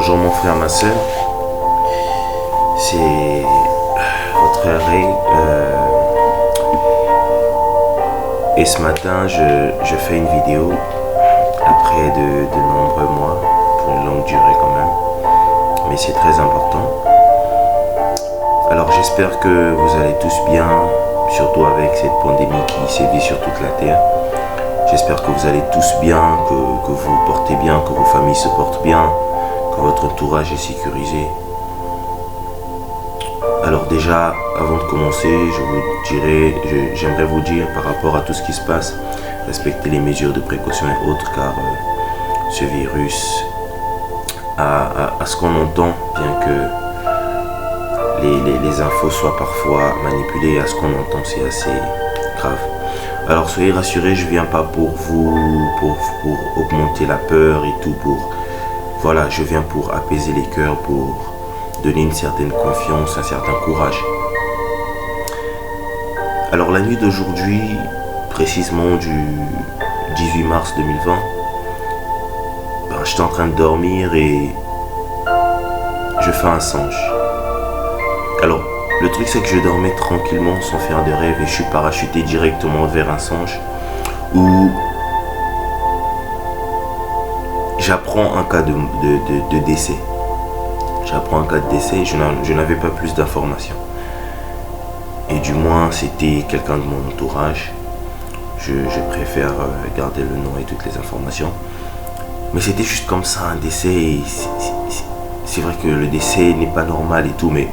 Bonjour mon frère, ma soeur. C'est votre frère Ray. Et ce matin, je fais une vidéo après de nombreux mois, pour une longue durée quand même. Mais c'est très important. Alors j'espère que vous allez tous bien, surtout avec cette pandémie qui sévit sur toute la terre. J'espère que vous allez tous bien, que vous portez bien, que vos familles se portent bien, que votre entourage est sécurisé. Alors déjà, avant de commencer, j'aimerais vous dire par rapport à tout ce qui se passe, respectez les mesures de précaution et autres, car ce virus, à ce qu'on entend, bien que les infos soient parfois manipulées, à ce qu'on entend, c'est assez grave. Alors soyez rassurés, je viens pas pour vous, pour augmenter la peur et tout, voilà, je viens pour apaiser les cœurs, pour donner une certaine confiance, un certain courage. Alors la nuit d'aujourd'hui, précisément du 18 mars 2020, j'étais en train de dormir et je fais un songe. Alors, le truc c'est que je dormais tranquillement sans faire de rêve et je suis parachuté directement vers un songe où j'apprends un cas de décès. J'apprends un cas de décès et je n'avais pas plus d'informations. Et du moins c'était quelqu'un de mon entourage. Je préfère garder le nom et toutes les informations. Mais c'était juste comme ça un décès. Et c'est vrai que le décès n'est pas normal et tout, mais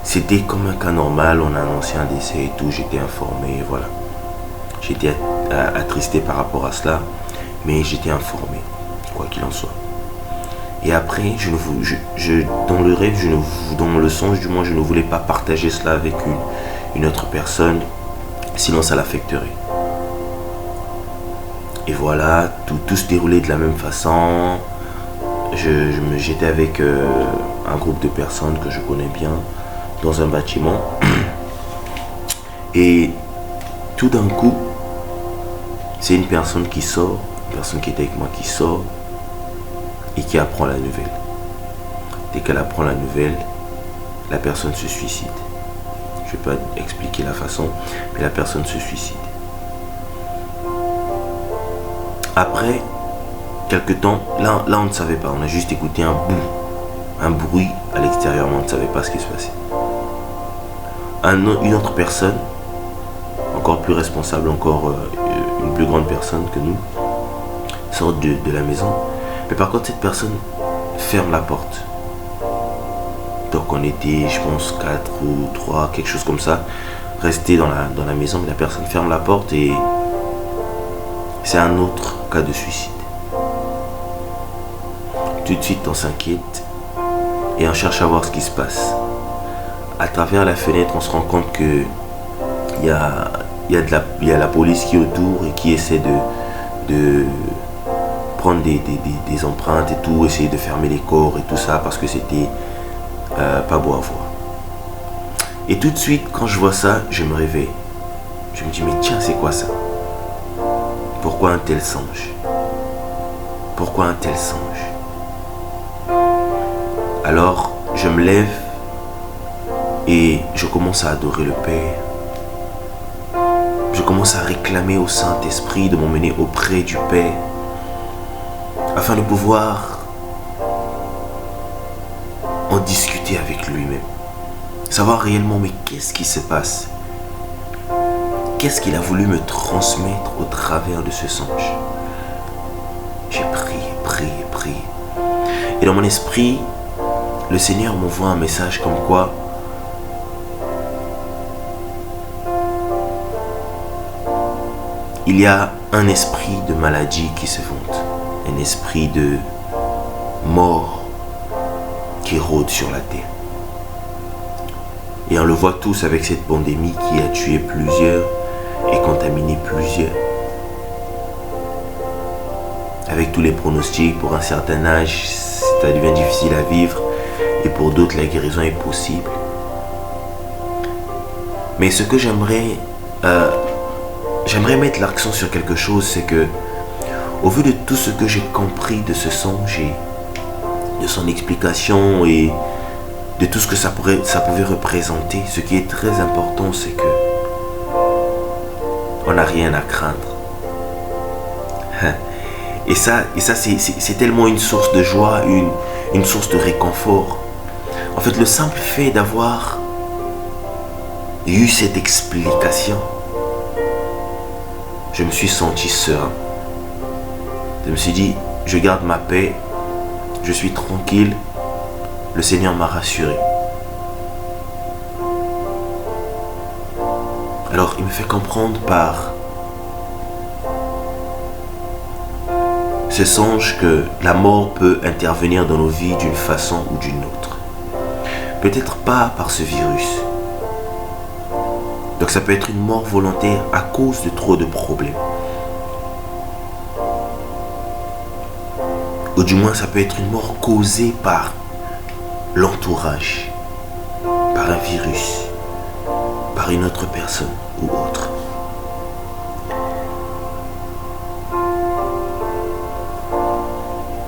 c'était comme un cas normal, on a annoncé un décès et tout, j'étais informé, voilà. J'étais attristé par rapport à cela, mais j'étais informé, quoi qu'il en soit. Et après, dans le rêve, dans le songe du moins, je ne voulais pas partager cela avec une autre personne, sinon ça l'affecterait. Et voilà, tout se déroulait de la même façon. J'étais avec un groupe de personnes que je connais bien, dans un bâtiment, et tout d'un coup c'est une personne qui sort, une personne qui était avec moi qui sort et qui apprend la nouvelle. Dès qu'elle apprend la nouvelle, la personne se suicide. Je vais pas expliquer la façon, mais la personne se suicide. Après quelques temps, là on ne savait pas, on a juste écouté un bruit à l'extérieur, mais on ne savait pas ce qui se passait. Une autre personne, encore plus responsable, une plus grande personne que nous, sort de la maison. Mais par contre, cette personne ferme la porte. Donc on était, je pense, 4 ou 3, quelque chose comme ça, restés dans la maison, mais la personne ferme la porte et c'est un autre cas de suicide. Tout de suite, on s'inquiète et on cherche à voir ce qui se passe. À travers la fenêtre, on se rend compte que il y a la police qui est autour et qui essaie de prendre des empreintes et tout, essayer de fermer les corps et tout ça parce que c'était pas beau à voir. Et tout de suite, quand je vois ça, je me réveille. Je me dis, mais tiens, c'est quoi ça? Pourquoi un tel songe? Pourquoi un tel songe? Alors, je me lève et je commence à adorer le Père. Je commence à réclamer au Saint-Esprit de m'emmener auprès du Père afin de pouvoir en discuter avec lui-même. Savoir réellement, mais qu'est-ce qui se passe? Qu'est-ce qu'il a voulu me transmettre au travers de ce songe? J'ai prié. Et dans mon esprit, le Seigneur m'envoie un message comme quoi il y a un esprit de maladie qui se vante, un esprit de mort qui rôde sur la terre. Et on le voit tous avec cette pandémie qui a tué plusieurs et contaminé plusieurs. Avec tous les pronostics, pour un certain âge, ça devient difficile à vivre et pour d'autres, la guérison est possible. Mais ce que j'aimerais mettre l'accent sur quelque chose, c'est que au vu de tout ce que j'ai compris de ce songe de son explication et de tout ce que ça pouvait représenter. Ce qui est très important, c'est que on n'a rien à craindre. Et ça c'est tellement une source de joie, une source de réconfort. En fait, le simple fait d'avoir eu cette explication, je me suis senti serein. Je me suis dit, je garde ma paix, je suis tranquille, le Seigneur m'a rassuré. Alors, il me fait comprendre par ce songe que la mort peut intervenir dans nos vies d'une façon ou d'une autre. Peut-être pas par ce virus. Donc ça peut être une mort volontaire à cause de trop de problèmes. Ou du moins ça peut être une mort causée par l'entourage, par un virus, par une autre personne ou autre.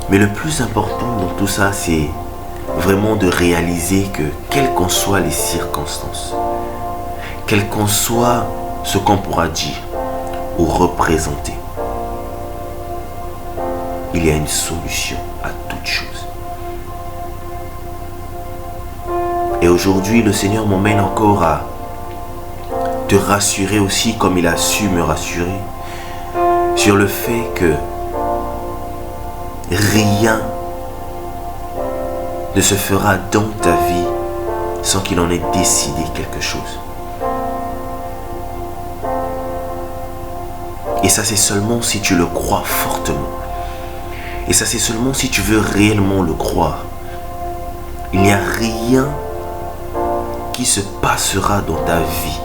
Mais le plus important dans tout ça, c'est vraiment de réaliser que quelles qu'en soient les circonstances, quel qu'en soit ce qu'on pourra dire ou représenter, il y a une solution à toute chose. Et aujourd'hui, le Seigneur m'emmène encore à te rassurer aussi, comme il a su me rassurer, sur le fait que rien ne se fera dans ta vie sans qu'il en ait décidé quelque chose. Et ça, c'est seulement si tu le crois fortement. Et ça, c'est seulement si tu veux réellement le croire. Il n'y a rien qui se passera dans ta vie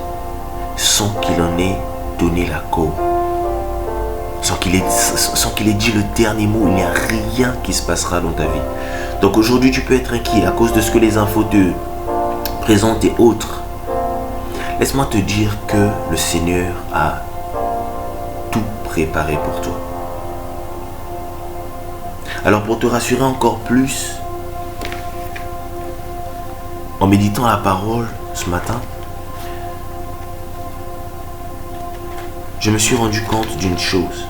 sans qu'il en ait donné l'accord. Sans qu'il ait dit le dernier mot, il n'y a rien qui se passera dans ta vie. Donc aujourd'hui, tu peux être inquiet à cause de ce que les infos te présentent et autres. Laisse-moi te dire que le Seigneur a tout préparé pour toi. Alors pour te rassurer encore plus, en méditant la parole ce matin, je me suis rendu compte d'une chose.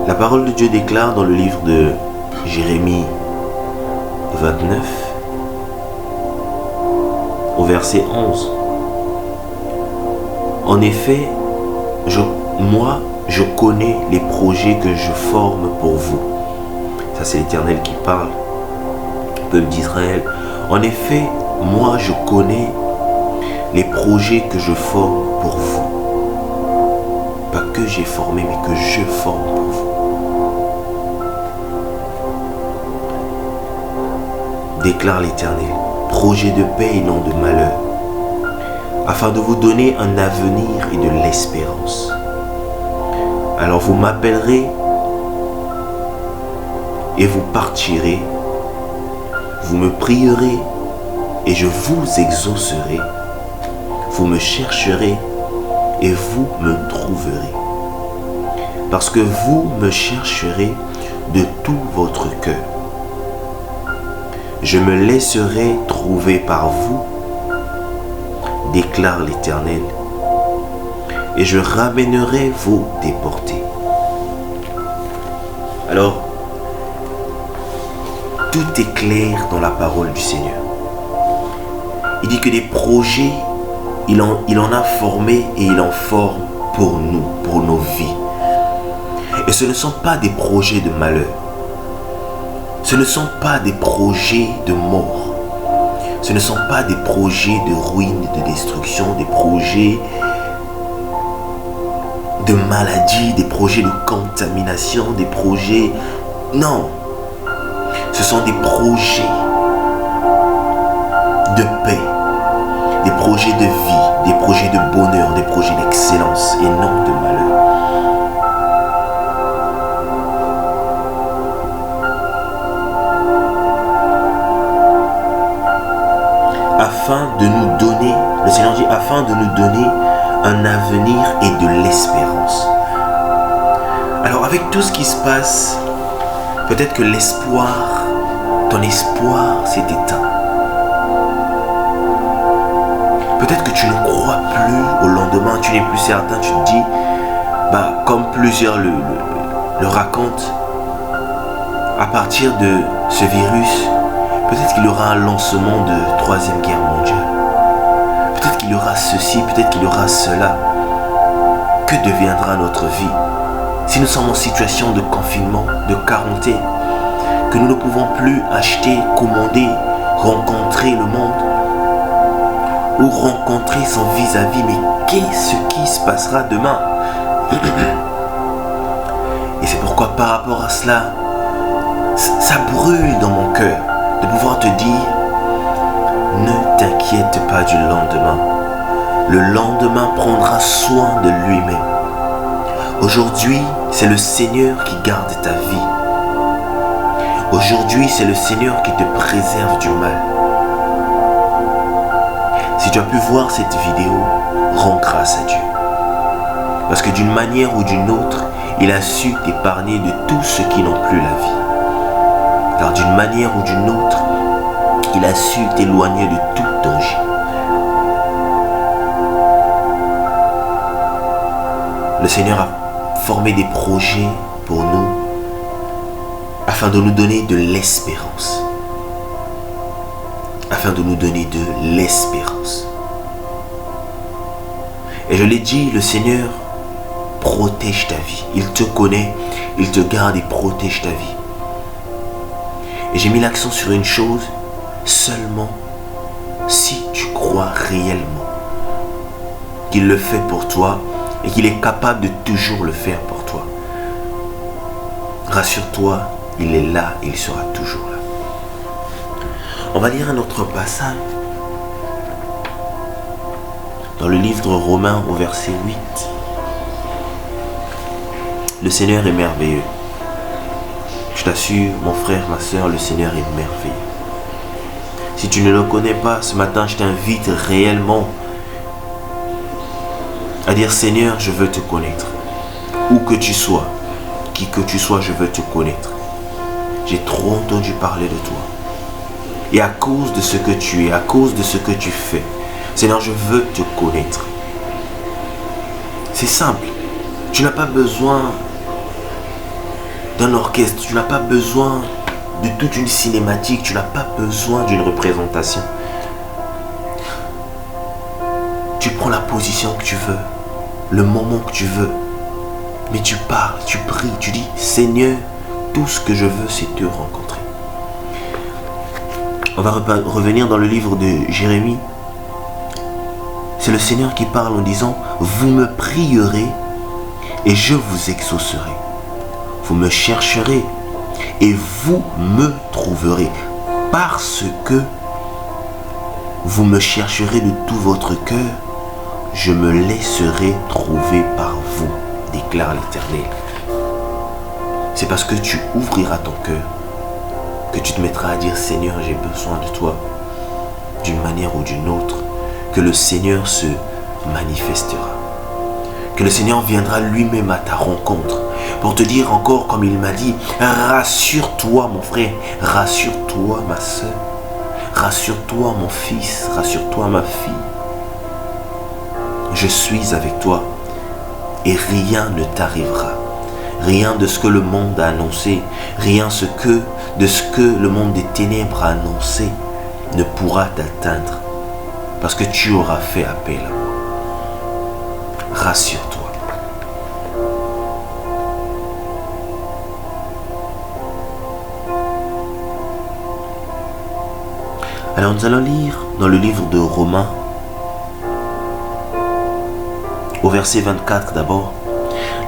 La parole de Dieu déclare dans le livre de Jérémie 29, au verset 11. En effet, moi, je connais les projets que je forme pour vous. Ça, c'est l'Éternel qui parle, peuple d'Israël. En effet, moi, je connais les projets que je forme pour vous. Pas que j'ai formé, mais que je forme pour vous. Déclare l'Éternel, projet de paix et non de malheur, afin de vous donner un avenir et de l'espérance. Alors vous m'appellerez et vous partirez, vous me prierez et je vous exaucerai, vous me chercherez et vous me trouverez. Parce que vous me chercherez de tout votre cœur. Je me laisserai trouver par vous, déclare l'Éternel, et je ramènerai vos déportés. Alors, tout est clair dans la parole du Seigneur. Il dit que des projets, il en a formé et il en forme pour nous, pour nos vies. Et ce ne sont pas des projets de malheur. Ce ne sont pas des projets de mort. Ce ne sont pas des projets de ruine, de destruction, des projets de maladie, des projets de contamination, des projets... Non. Ce sont des projets de paix, des projets de vie, des projets de bonheur, des projets d'excellence et non de malheur. afin de nous donner, le Seigneur dit, afin de nous donner un avenir et de l'espérance. Alors avec tout ce qui se passe, peut-être que l'espoir, ton espoir s'est éteint. Peut-être que tu ne crois plus au lendemain, tu n'es plus certain, tu te dis, comme plusieurs le racontent, à partir de ce virus, peut-être qu'il y aura un lancement de 3e guerre mondiale. Peut-être qu'il y aura ceci, peut-être qu'il y aura cela. Que deviendra notre vie si nous sommes en situation de confinement, de quarantaine, que nous ne pouvons plus acheter, commander, rencontrer le monde ou rencontrer son vis-à-vis, mais qu'est-ce qui se passera demain? Et c'est pourquoi par rapport à cela, ça brûle dans mon cœur de pouvoir te dire, ne t'inquiète pas du lendemain. Le lendemain prendra soin de lui-même. Aujourd'hui, c'est le Seigneur qui garde ta vie. Aujourd'hui, c'est le Seigneur qui te préserve du mal. Si tu as pu voir cette vidéo, rends grâce à Dieu. Parce que d'une manière ou d'une autre, il a su t'épargner de tous ceux qui n'ont plus la vie. Car d'une manière ou d'une autre, il a su t'éloigner de tout danger. Le Seigneur a formé des projets pour nous afin de nous donner de l'espérance. Afin de nous donner de l'espérance. Et je l'ai dit, le Seigneur protège ta vie. Il te connaît, il te garde et protège ta vie. Et j'ai mis l'accent sur une chose, seulement si tu crois réellement qu'il le fait pour toi et qu'il est capable de toujours le faire pour toi. Rassure-toi, il est là et il sera toujours là. On va lire un autre passage dans le livre de Romains au verset 8. Le Seigneur est merveilleux. Je t'assure, mon frère, ma soeur, le Seigneur est merveilleux. Si tu ne le connais pas, ce matin, je t'invite réellement à dire, Seigneur, je veux te connaître. Où que tu sois, qui que tu sois, je veux te connaître. J'ai trop entendu parler de toi. Et à cause de ce que tu es, à cause de ce que tu fais, Seigneur, je veux te connaître. C'est simple. Tu n'as pas besoin d'un orchestre, tu n'as pas besoin de toute une cinématique, tu n'as pas besoin d'une représentation. Tu prends la position que tu veux, le moment que tu veux, mais tu parles, tu pries, tu dis, Seigneur, tout ce que je veux, c'est te rencontrer. On va revenir dans le livre de Jérémie. C'est le Seigneur qui parle en disant, vous me prierez et je vous exaucerai. Vous me chercherez et vous me trouverez parce que vous me chercherez de tout votre cœur, je me laisserai trouver par vous, déclare l'Éternel. C'est parce que tu ouvriras ton cœur que tu te mettras à dire, Seigneur, j'ai besoin de toi, d'une manière ou d'une autre, que le Seigneur se manifestera. Que le Seigneur viendra lui-même à ta rencontre pour te dire encore, comme il m'a dit, rassure-toi mon frère, rassure-toi ma soeur, rassure-toi mon fils, rassure-toi ma fille. Je suis avec toi et rien ne t'arrivera. Rien de ce que le monde a annoncé, rien de ce que le monde des ténèbres a annoncé ne pourra t'atteindre parce que tu auras fait appel à moi. Rassure-toi. Alors nous allons lire dans le livre de Romains, au verset 24 d'abord.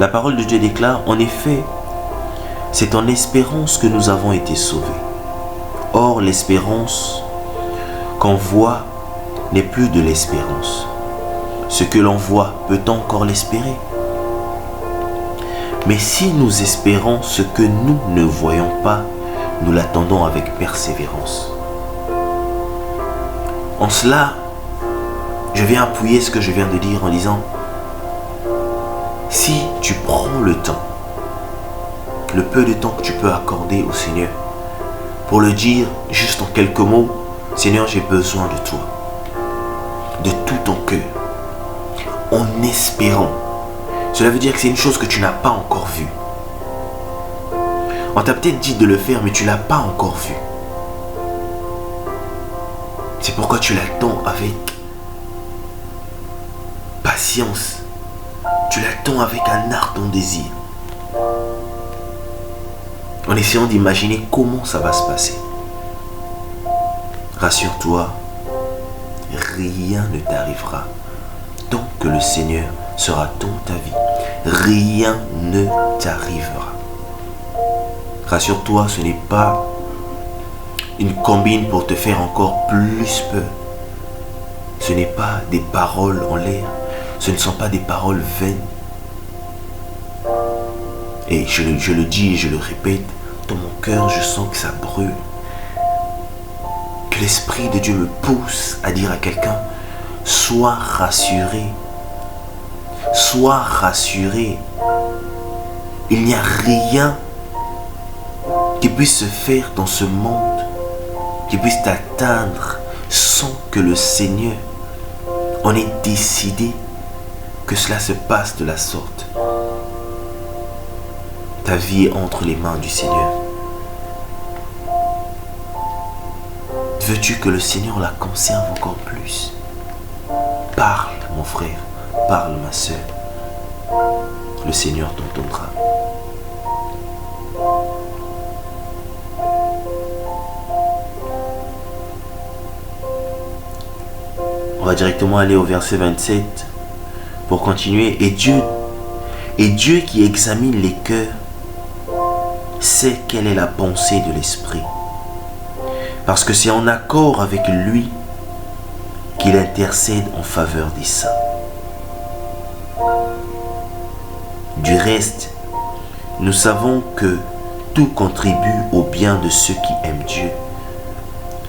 La parole de Dieu déclare, en effet, c'est en espérance que nous avons été sauvés. Or, l'espérance qu'on voit n'est plus de l'espérance. Ce que l'on voit, peut-on encore l'espérer? Mais si nous espérons ce que nous ne voyons pas, nous l'attendons avec persévérance. En cela, je viens appuyer ce que je viens de dire en disant, si tu prends le temps, le peu de temps que tu peux accorder au Seigneur, pour le dire juste en quelques mots, Seigneur, j'ai besoin de toi, de tout ton cœur, en espérant. Cela veut dire que c'est une chose que tu n'as pas encore vue. On t'a peut-être dit de le faire, mais tu ne l'as pas encore vu. C'est pourquoi tu l'attends avec patience. Tu l'attends avec un ardent désir. En essayant d'imaginer comment ça va se passer. Rassure-toi, rien ne t'arrivera tant que le Seigneur sera dans ta vie. Rien ne t'arrivera. Rassure-toi, ce n'est pas une combine pour te faire encore plus peur. Ce n'est pas des paroles en l'air. Ce ne sont pas des paroles vaines. Et je le dis et je le répète, dans mon cœur, je sens que ça brûle. Que l'Esprit de Dieu me pousse à dire à quelqu'un, sois rassuré. Sois rassuré. Il n'y a rien qui puisse se faire dans ce monde, qui puisse t'atteindre sans que le Seigneur en ait décidé que cela se passe de la sorte. Ta vie est entre les mains du Seigneur. Veux-tu que le Seigneur la conserve encore plus? Parle, mon frère, parle, ma soeur. Le Seigneur t'entendra. On va directement aller au verset 27 pour continuer. Et Dieu qui examine les cœurs sait quelle est la pensée de l'Esprit, parce que c'est en accord avec lui qu'il intercède en faveur des saints. Du reste, nous savons que tout contribue au bien de ceux qui aiment Dieu,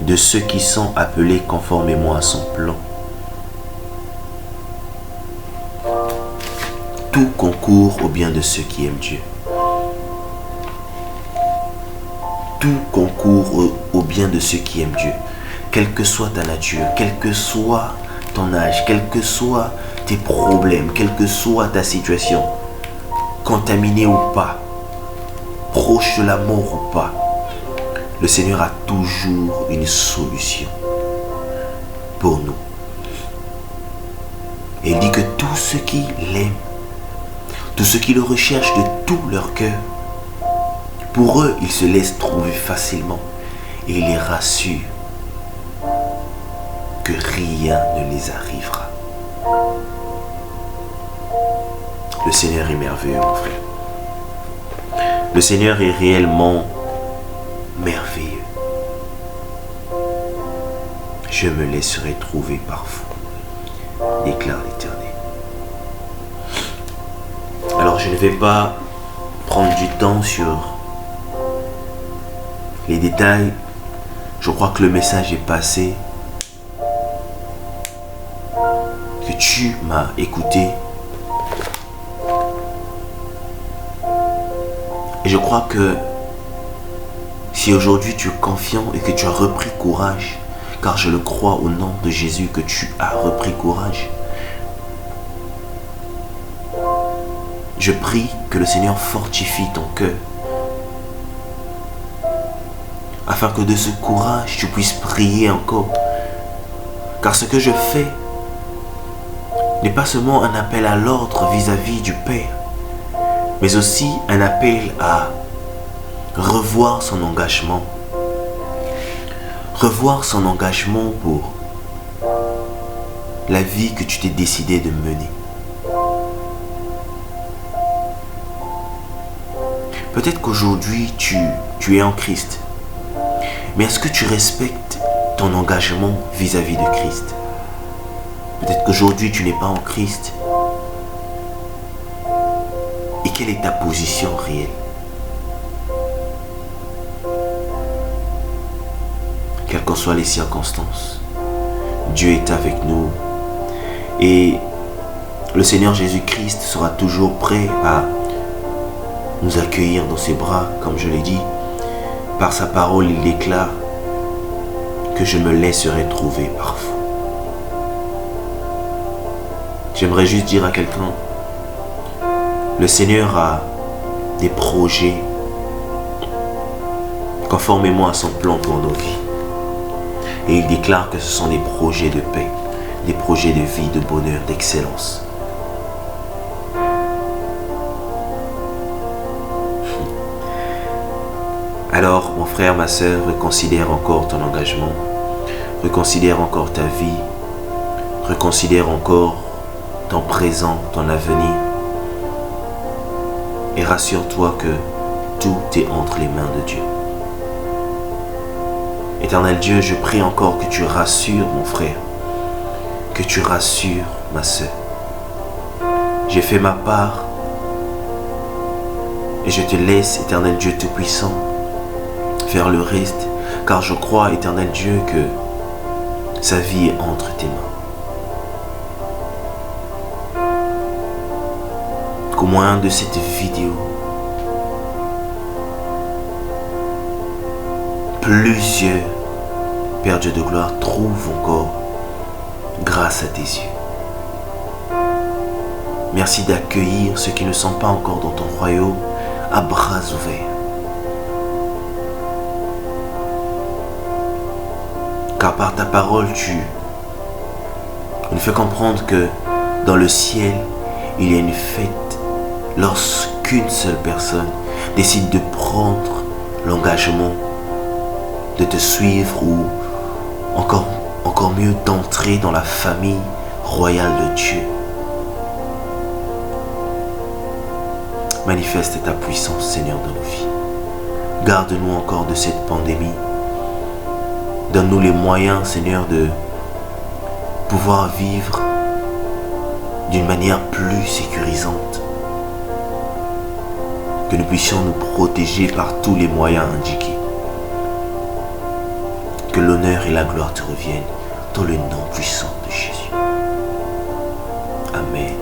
de ceux qui sont appelés conformément à son plan. Tout concourt au bien de ceux qui aiment Dieu. Tout concourt au bien de ceux qui aiment Dieu. Quelle que soit ta nature, quel que soit ton âge, quels que soient tes problèmes, quelle que soit ta situation, contaminée ou pas, proche de la mort ou pas, le Seigneur a toujours une solution pour nous. Et il dit que tous ceux qui l'aiment, tous ceux qui le recherchent de tout leur cœur, pour eux, il se laisse trouver facilement et il les rassure que rien ne les arrivera. Le Seigneur est merveilleux, mon frère. Le Seigneur est réellement merveilleux. Je me laisserai trouver par vous, déclare l'Éternel. Alors je ne vais pas prendre du temps sur les détails. Je crois que le message est passé, que tu m'as écouté. Et je crois que si aujourd'hui tu es confiant et que tu as repris courage, car je le crois au nom de Jésus que tu as repris courage, je prie que le Seigneur fortifie ton cœur, afin que de ce courage tu puisses prier encore. Car ce que je fais n'est pas seulement un appel à l'ordre vis-à-vis du Père, mais aussi un appel à revoir son engagement. Revoir son engagement pour la vie que tu t'es décidé de mener. Peut-être qu'aujourd'hui tu es en Christ, mais est-ce que tu respectes ton engagement vis-à-vis de Christ? Peut-être qu'aujourd'hui tu n'es pas en Christ. Et quelle est ta position réelle? Quelles qu'en soient les circonstances, Dieu est avec nous. Et le Seigneur Jésus-Christ sera toujours prêt à nous accueillir dans ses bras, comme je l'ai dit. Par sa parole, il déclare que je me laisserai trouver par vous. J'aimerais juste dire à quelqu'un, le Seigneur a des projets conformément à son plan pour nos vies. Et il déclare que ce sont des projets de paix, des projets de vie, de bonheur, d'excellence. Alors, mon frère, ma soeur, reconsidère encore ton engagement, reconsidère encore ta vie, reconsidère encore ton présent, ton avenir. Et rassure-toi que tout est entre les mains de Dieu. Éternel Dieu, je prie encore que tu rassures mon frère, que tu rassures ma soeur. J'ai fait ma part et je te laisse, Éternel Dieu Tout-Puissant, faire le reste, car je crois, Éternel Dieu, que sa vie est entre tes mains. Qu'au moyen de cette vidéo, plusieurs, Père Dieu de gloire, trouvent encore grâce à tes yeux. Merci d'accueillir ceux qui ne sont pas encore dans ton royaume à bras ouverts. Car par ta parole, tu nous fais comprendre que dans le ciel, il y a une fête lorsqu'une seule personne décide de prendre l'engagement de te suivre ou encore mieux d'entrer dans la famille royale de Dieu. Manifeste ta puissance, Seigneur, dans nos vies. Garde-nous encore de cette pandémie. Donne-nous les moyens, Seigneur, de pouvoir vivre d'une manière plus sécurisante. Que nous puissions nous protéger par tous les moyens indiqués. Que l'honneur et la gloire te reviennent dans le nom puissant de Jésus. Amen.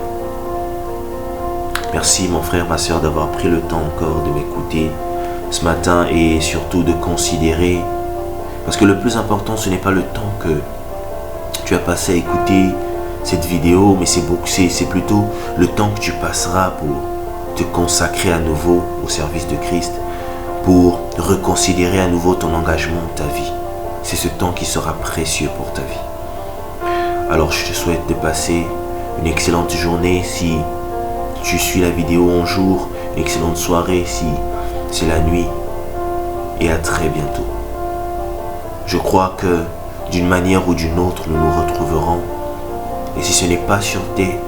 Merci mon frère, ma soeur d'avoir pris le temps encore de m'écouter ce matin et surtout de considérer. Parce que le plus important, ce n'est pas le temps que tu as passé à écouter cette vidéo, mais c'est plutôt le temps que tu passeras pour te consacrer à nouveau au service de Christ, pour reconsidérer à nouveau ton engagement, ta vie. C'est ce temps qui sera précieux pour ta vie. Alors je te souhaite de passer une excellente journée si tu suis la vidéo en jour, une excellente soirée si c'est la nuit, et à très bientôt. Je crois que d'une manière ou d'une autre, nous nous retrouverons, et si ce n'est pas sur terre,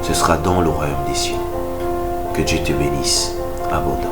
ce sera dans le royaume des cieux. Que Dieu te bénisse abondamment.